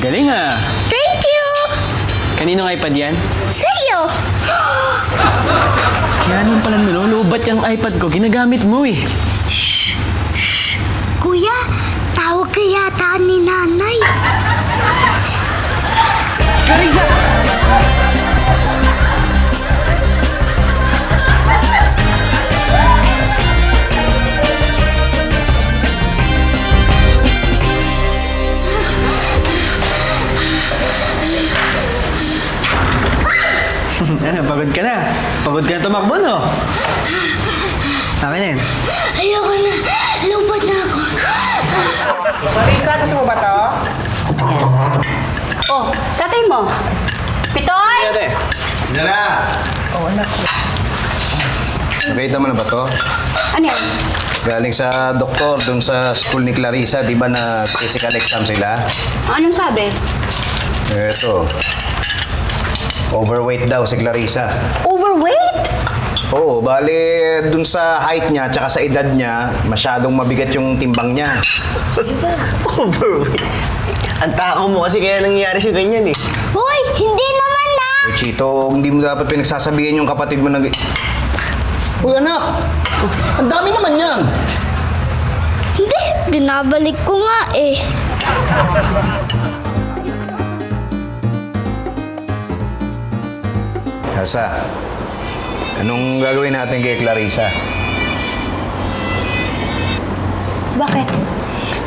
Galing ah. Thank you! Kaninong iPad yan? Sa'yo! Kaya naman pala nilulubat yung iPad ko. Ginagamit mo eh. Kuya, tawag ka yata ni nanay. Clarissa! Ano, pagod ka na? Pagod ka na tumakbo, no? Akin na yan. Ayoko na. Lupad na ako. Clarissa, gusto mo ba to? Oh, tatay mo. Pitoy! Ate. Diyan na! Oo, anak ko. Nakita mo na ba to? Ano yan? Galing sa doktor dun sa school ni Clarissa, di ba na physical exam sila? Anong sabi? Eto. Overweight daw si Clarissa. Overweight? Oo, bali dun sa height niya tsaka sa edad niya, masyadong mabigat yung timbang niya. Overweight. Ang tao mo kasi kaya nangyayari sa ganyan eh. Hoy, hindi naman na! Uy, Chito, hindi mo dapat pinagsasabihin yung kapatid mo na... Uy, anak! Ang dami naman yan! Hindi, binabalik ko nga eh. Elsa, anong gagawin natin kay Clarissa? Bakit?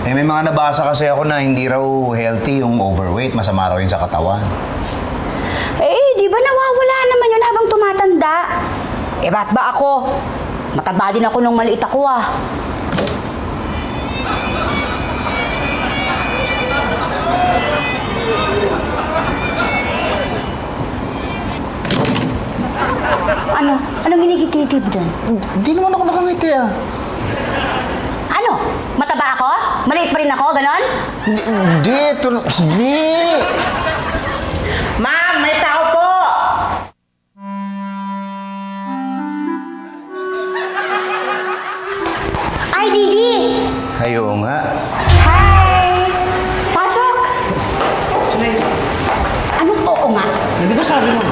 Eh, may mga nabasa kasi ako na hindi raw healthy yung overweight. Masama raw yun sa katawan. Eh, di ba nawawala naman yun habang tumatanda? Eh, ba't ba ako? Mataba din ako nung maliit ako ah. Ano? Anong ginigititib dyan? Hindi naman ako nakangiti ah. Ano? Mataba ako? Maliit pa rin ako? Ganon? Hindi. Ma'am, may tao po! Ay, Didi! Ayo nga. Hi! Pasok! Anong oo nga? Hindi ba sabi mo?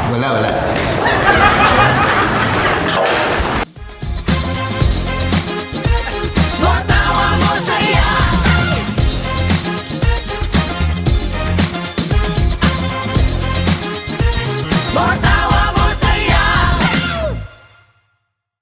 Wala.